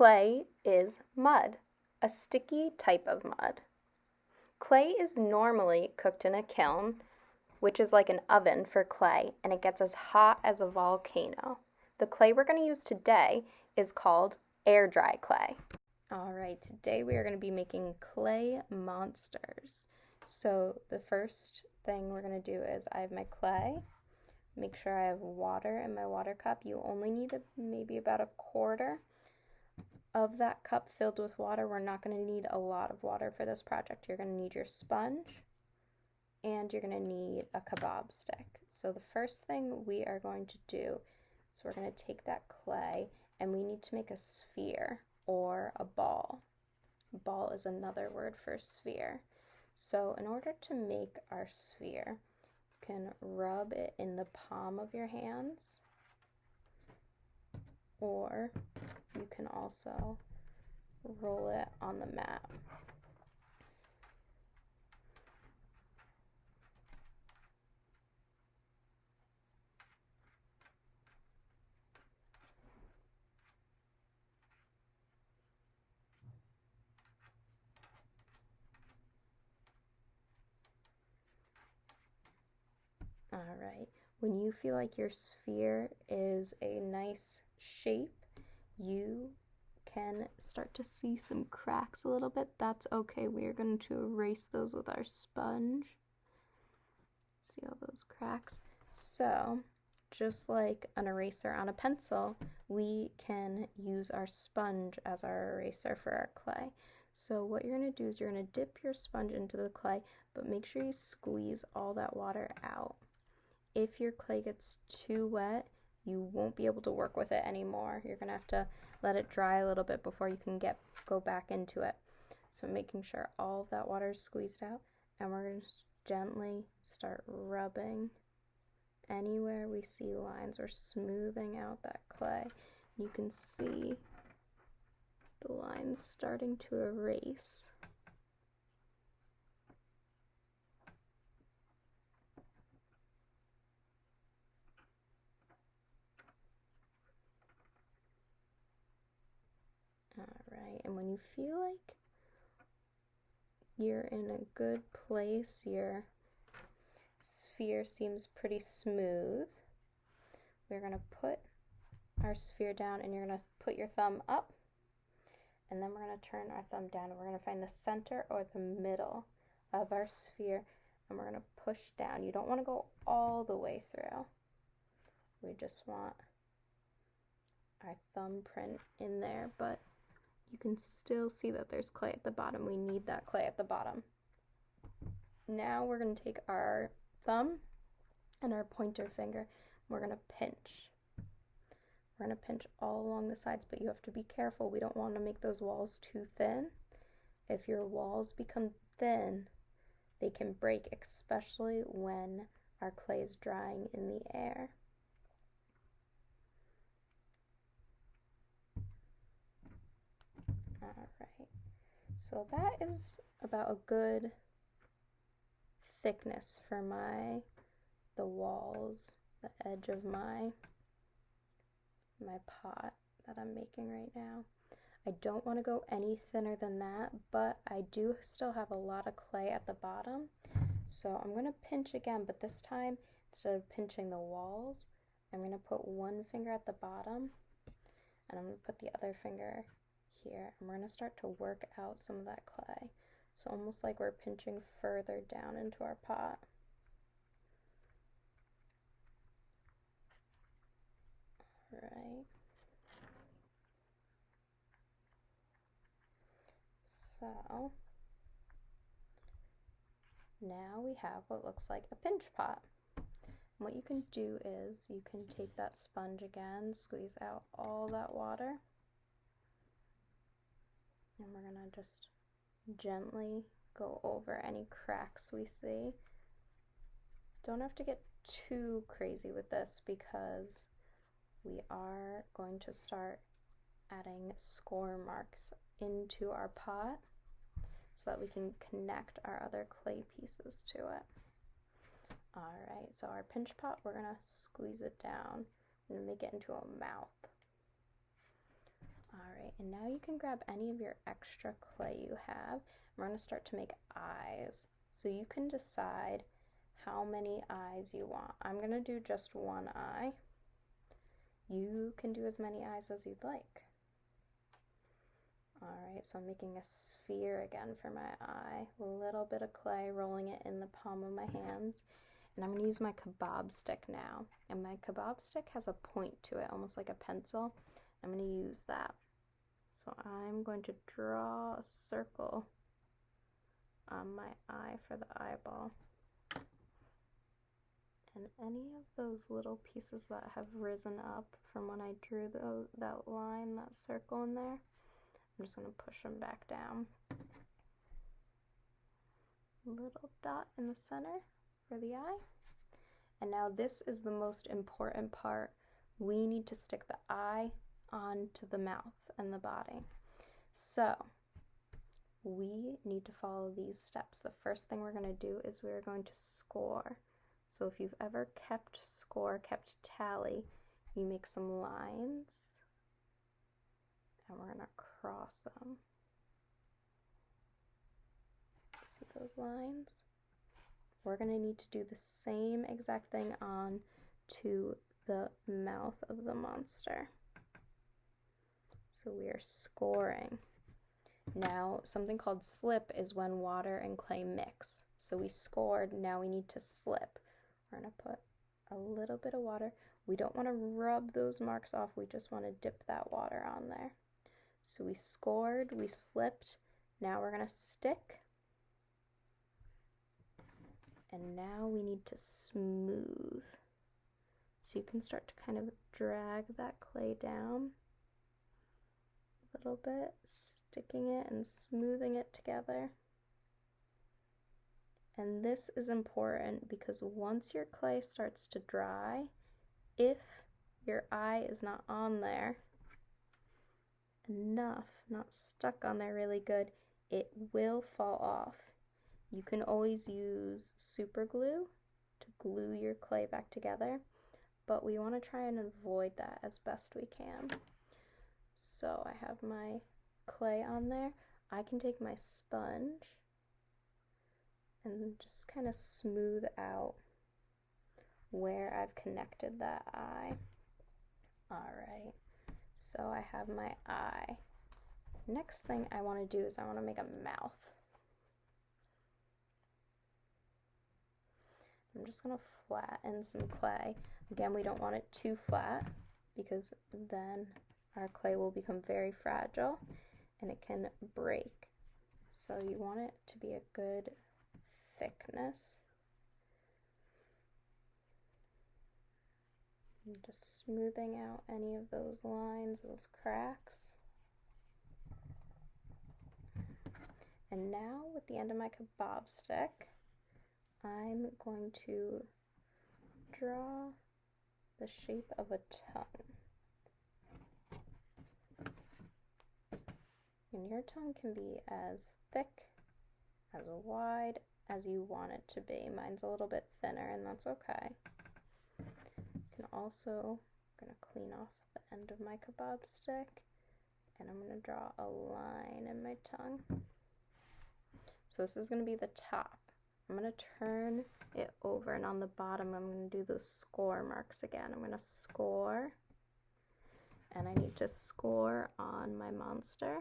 Clay is mud, a sticky type of mud. Clay is normally cooked in a kiln, which is like an oven for clay, and it gets as hot as a volcano. The clay we're going to use today is called air dry clay. All right, today we are going to be making clay monsters. So the first thing we're going to do is I have my clay. Make sure I have water in my water cup. You only need maybe about a quarter of that cup filled with water. We're not going to need a lot of water for this project. You're going to need your sponge and you're going to need a kebab stick. So the first thing we are going to do is we're going to take that clay and we need to make a sphere or a ball. Ball is another word for sphere. So in order to make our sphere, you can rub it in the palm of your hands, or you can also roll it on the mat. All right, when you feel like your sphere is a nice shape, you can start to see some cracks a little bit. That's okay. We are going to erase those with our sponge. See all those cracks? So, just like an eraser on a pencil, we can use our sponge as our eraser for our clay. So what you're going to do is you're going to dip your sponge into the clay, but make sure you squeeze all that water out. If your clay gets too wet, you won't be able to work with it anymore. You're going to have to let it dry a little bit before you can go back into it. So making sure all of that water is squeezed out, and we're going to gently start rubbing anywhere we see lines. We're smoothing out that clay. You can see the lines starting to erase. Alright, and when you feel like you're in a good place, your sphere seems pretty smooth, we're going to put our sphere down and you're going to put your thumb up, and then we're going to turn our thumb down and we're going to find the center or the middle of our sphere and we're going to push down. You don't want to go all the way through. We just want our thumbprint in there, but you can still see that there's clay at the bottom. We need that clay at the bottom. Now we're going to take our thumb and our pointer finger, and we're going to pinch. We're going to pinch all along the sides, but you have to be careful. We don't want to make those walls too thin. If your walls become thin, they can break, especially when our clay is drying in the air. Alright, so that is about a good thickness for the walls, the edge of my pot that I'm making right now. I don't want to go any thinner than that, but I do still have a lot of clay at the bottom. So I'm going to pinch again, but this time, instead of pinching the walls, I'm going to put one finger at the bottom, and I'm going to put the other finger here, and we're going to start to work out some of that clay. So almost like we're pinching further down into our pot. Alright. So now we have what looks like a pinch pot. And what you can do is you can take that sponge again, squeeze out all that water, and we're going to just gently go over any cracks we see. Don't have to get too crazy with this because we are going to start adding score marks into our pot so that we can connect our other clay pieces to it. Alright, so our pinch pot, we're going to squeeze it down and make it into a mouth. All right, and now you can grab any of your extra clay you have. We're going to start to make eyes. So you can decide how many eyes you want. I'm going to do just one eye. You can do as many eyes as you'd like. All right, so I'm making a sphere again for my eye. A little bit of clay, rolling it in the palm of my hands. And I'm going to use my kebab stick now. And my kebab stick has a point to it, almost like a pencil. I'm going to use that. So I'm going to draw a circle on my eye for the eyeball. And any of those little pieces that have risen up from when I drew that line, that circle in there, I'm just going to push them back down. Little dot in the center for the eye. And now this is the most important part. We need to stick the eye onto the mouth and the body. So we need to follow these steps. The first thing we're going to do is we're going to score. So if you've ever kept score, kept tally, you make some lines and we're going to cross them. See those lines? We're going to need to do the same exact thing on to the mouth of the monster. So we are scoring. Now, something called slip is when water and clay mix. So we scored, now we need to slip. We're going to put a little bit of water. We don't want to rub those marks off, we just want to dip that water on there. So we scored, we slipped, now we're going to stick. And now we need to smooth. So you can start to kind of drag that clay down a little bit, sticking it and smoothing it together. And this is important because once your clay starts to dry, if your eye is not on there enough, not stuck on there really good, it will fall off. You can always use super glue to glue your clay back together, but we want to try and avoid that as best we can. So I have my clay on there. I can take my sponge and just kind of smooth out where I've connected that eye. All right, so I have my eye. Next thing I want to do is I want to make a mouth. I'm just going to flatten some clay. Again, we don't want it too flat because then our clay will become very fragile and it can break. So you want it to be a good thickness. I'm just smoothing out any of those lines, those cracks. And now with the end of my kebab stick, I'm going to draw the shape of a tongue. And your tongue can be as thick, as wide as you want it to be. Mine's a little bit thinner, and that's okay. You can also, I'm going to clean off the end of my kebab stick, and I'm going to draw a line in my tongue. So this is going to be the top. I'm going to turn it over, and on the bottom I'm going to do those score marks again. I'm going to score, and I need to score on my monster.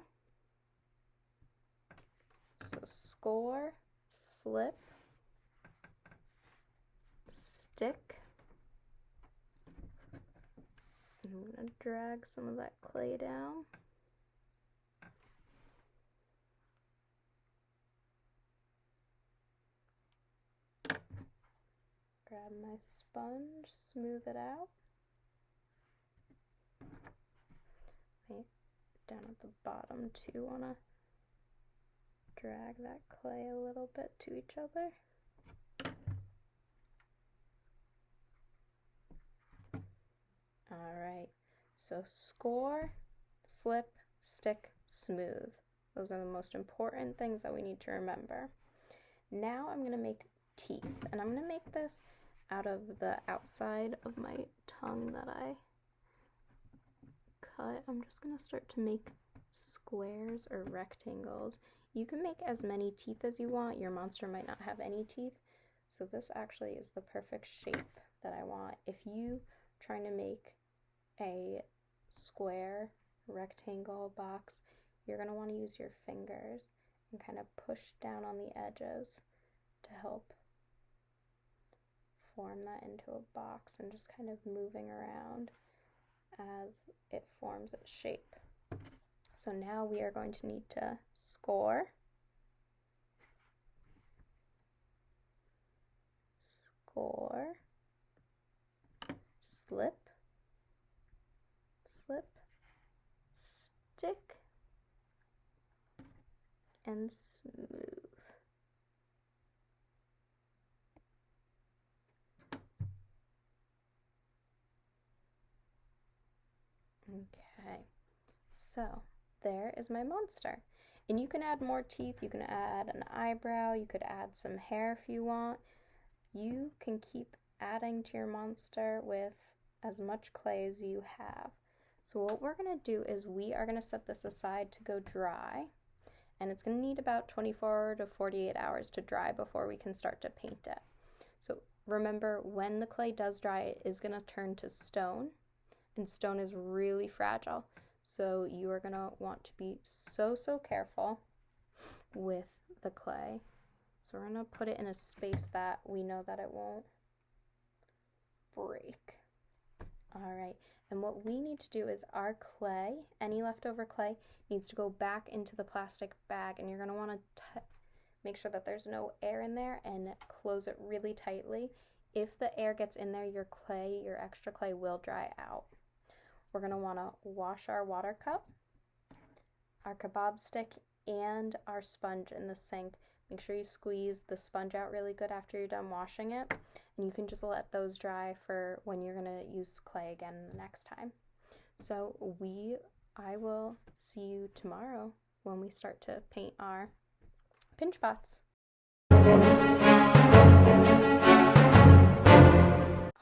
So score, slip, stick, and I'm going to drag some of that clay down. Grab my sponge, smooth it out. Right down at the bottom too, want to drag that clay a little bit to each other. All right, so score, slip, stick, smooth. Those are the most important things that we need to remember. Now I'm going to make teeth, and I'm going to make this out of the outside of my tongue that I cut, I'm just going to start to make squares or rectangles. You can make as many teeth as you want. Your monster might not have any teeth, so this actually is the perfect shape that I want. If you trying to make a square rectangle box, you're going to want to use your fingers and kind of push down on the edges to help form that into a box, and just kind of moving around as it forms its shape. So now we are going to need to score, slip, stick, and smooth. Okay, so there is my monster. And you can add more teeth, you can add an eyebrow, you could add some hair if you want. You can keep adding to your monster with as much clay as you have. So what we're going to do is we are going to set this aside to go dry, and it's going to need about 24 to 48 hours to dry before we can start to paint it. So remember, when the clay does dry, it is going to turn to stone, and stone is really fragile. So you are going to want to be so careful with the clay. So we're going to put it in a space that we know that it won't break. All right, and what we need to do is our clay, any leftover clay, needs to go back into the plastic bag, and you're going to want to make sure that there's no air in there and close it really tightly. If the air gets in there, your clay, your extra clay, will dry out. We're going to want to wash our water cup, our kebab stick, and our sponge in the sink. Make sure you squeeze the sponge out really good after you're done washing it, and you can just let those dry for when you're going to use clay again the next time. So I will see you tomorrow when we start to paint our pinch pots.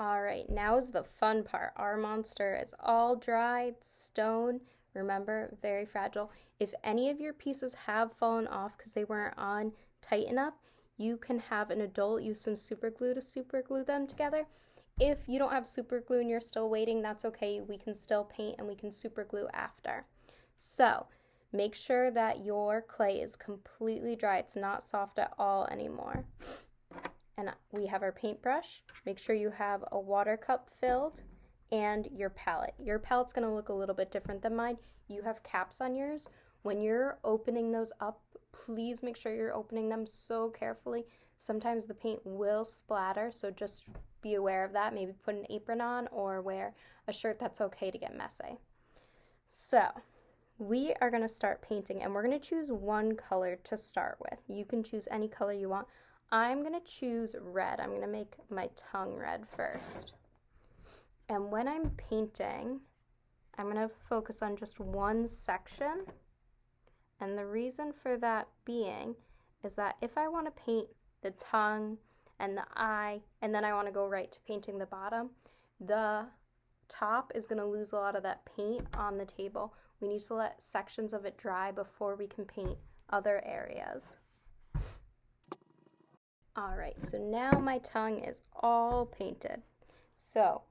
Alright, now is the fun part. Our monster is all dried, stone. Remember, very fragile. If any of your pieces have fallen off because they weren't on tight enough, you can have an adult use some super glue to super glue them together. If you don't have super glue and you're still waiting, that's okay. We can still paint and we can super glue after. So make sure that your clay is completely dry. It's not soft at all anymore. And we have our paintbrush. Make sure you have a water cup filled and your palette. Your palette's gonna look a little bit different than mine. You have caps on yours. When you're opening those up, please make sure you're opening them so carefully. Sometimes the paint will splatter, so just be aware of that. Maybe put an apron on or wear a shirt. That's okay to get messy. So we are gonna start painting, and we're gonna choose one color to start with. You can choose any color you want. I'm going to choose red. I'm going to make my tongue red first. And when I'm painting, I'm going to focus on just one section. And the reason for that being is that if I want to paint the tongue and the eye, and then I want to go right to painting the bottom, the top is going to lose a lot of that paint on the table. We need to let sections of it dry before we can paint other areas. Alright, so now my tongue is all painted. So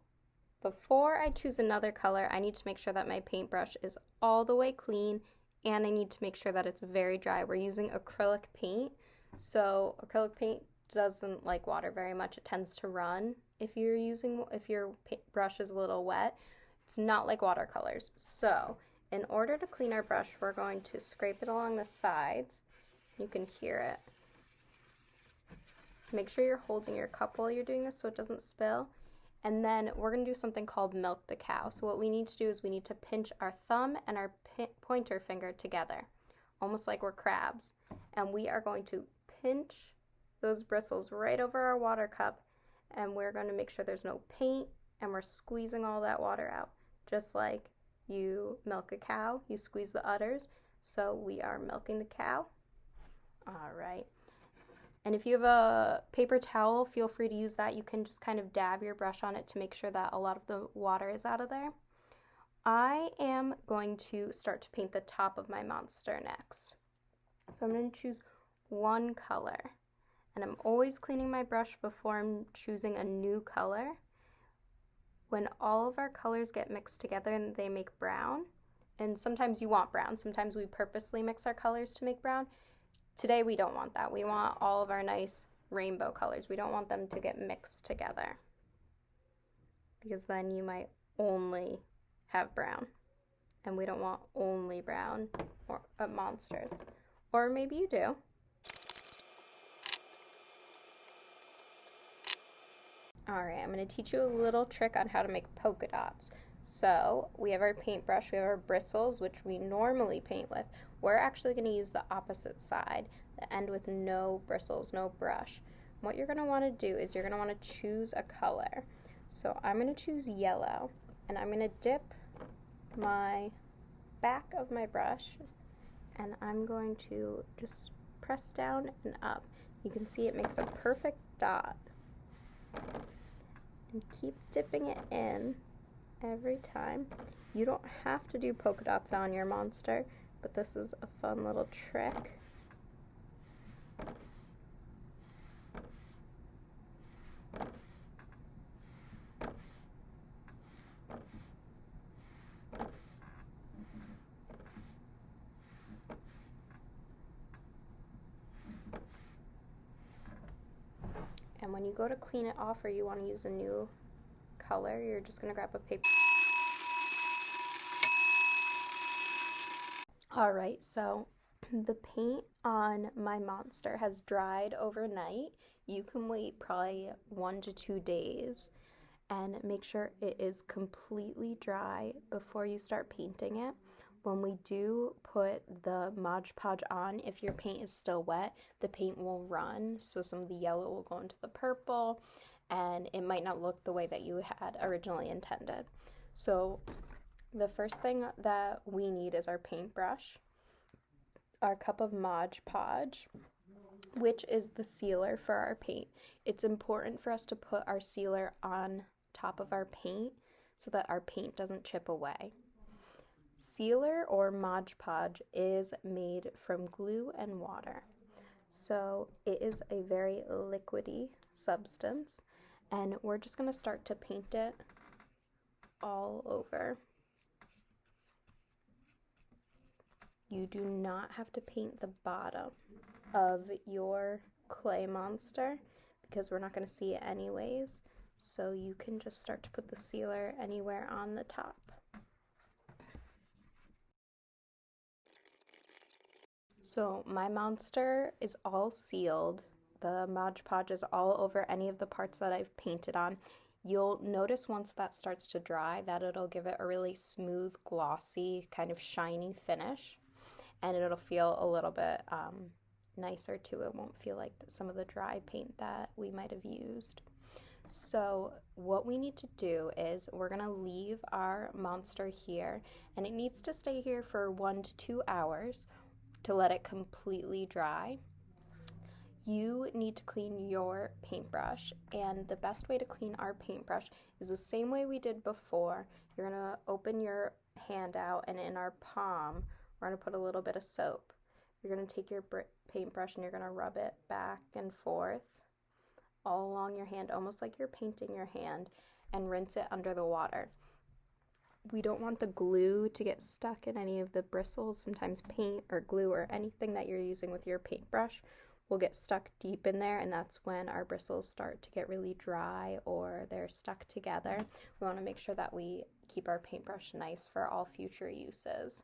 before I choose another color, I need to make sure that my paintbrush is all the way clean, and I need to make sure that it's very dry. We're using acrylic paint, so acrylic paint doesn't like water very much. It tends to run if your brush is a little wet. It's not like watercolors. So in order to clean our brush, we're going to scrape it along the sides. You can hear it. Make sure you're holding your cup while you're doing this so it doesn't spill. And then we're going to do something called milk the cow. So what we need to do is we need to pinch our thumb and our pointer finger together, almost like we're crabs. And we are going to pinch those bristles right over our water cup, and we're going to make sure there's no paint, and we're squeezing all that water out. Just like you milk a cow, you squeeze the udders. So we are milking the cow. All right. And if you have a paper towel, feel free to use that. You can just kind of dab your brush on it to make sure that a lot of the water is out of there. I am going to start to paint the top of my monster next. So I'm going to choose one color. And I'm always cleaning my brush before I'm choosing a new color. When all of our colors get mixed together and they make brown, and sometimes you want brown, sometimes we purposely mix our colors to make brown. Today we don't want that. We want all of our nice rainbow colors. We don't want them to get mixed together, because then you might only have brown, and we don't want only brown or monsters. Or maybe you do. Alright, I'm going to teach you a little trick on how to make polka dots. So we have our paintbrush, we have our bristles, which we normally paint with. We're actually going to use the opposite side, the end with no bristles, no brush. What you're going to want to do is you're going to want to choose a color. So I'm going to choose yellow, and I'm going to dip my back of my brush, and I'm going to just press down and up. You can see it makes a perfect dot. And keep dipping it in every time. You don't have to do polka dots on your monster, but this is a fun little trick. And when you go to clean it off, or you want to use a new color, you're just going to grab a paper. Alright, so the paint on my monster has dried overnight. You can wait probably 1 to 2 days and make sure it is completely dry before you start painting it. When we do put the Mod Podge on, if your paint is still wet, the paint will run, so some of the yellow will go into the purple, and it might not look the way that you had originally intended. So the first thing that we need is our paintbrush, our cup of Mod Podge, which is the sealer for our paint. It's important for us to put our sealer on top of our paint so that our paint doesn't chip away. Sealer or Mod Podge is made from glue and water. So it is a very liquidy substance, and we're just going to start to paint it all over. You do not have to paint the bottom of your clay monster because we're not going to see it anyways. So you can just start to put the sealer anywhere on the top. So my monster is all sealed. The Mod Podge is all over any of the parts that I've painted on. You'll notice once that starts to dry that it'll give it a really smooth, glossy, kind of shiny finish. And it'll feel a little bit nicer too. It won't feel like some of the dry paint that we might have used. So what we need to do is we're going to leave our monster here, and it needs to stay here for 1 to 2 hours to let it completely dry. You need to clean your paintbrush, and the best way to clean our paintbrush is the same way we did before. You're going to open your hand out, and in our palm we're going to put a little bit of soap. You're going to take your paintbrush and you're going to rub it back and forth all along your hand, almost like you're painting your hand, and rinse it under the water. We don't want the glue to get stuck in any of the bristles. Sometimes paint or glue or anything that you're using with your paintbrush will get stuck deep in there, and that's when our bristles start to get really dry or they're stuck together. We want to make sure that we keep our paintbrush nice for all future uses.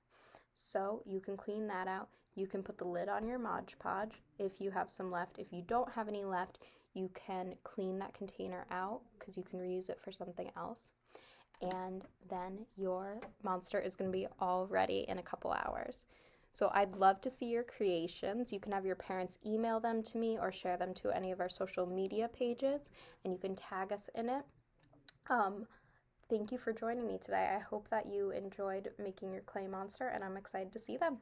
So you can clean that out. You can put the lid on your Mod Podge if you have some left. If you don't have any left, you can clean that container out because you can reuse it for something else. And then your monster is going to be all ready in a couple hours. So I'd love to see your creations. You can have your parents email them to me or share them to any of our social media pages, and you can tag us in it. Thank you for joining me today. I hope that you enjoyed making your clay monster, and I'm excited to see them.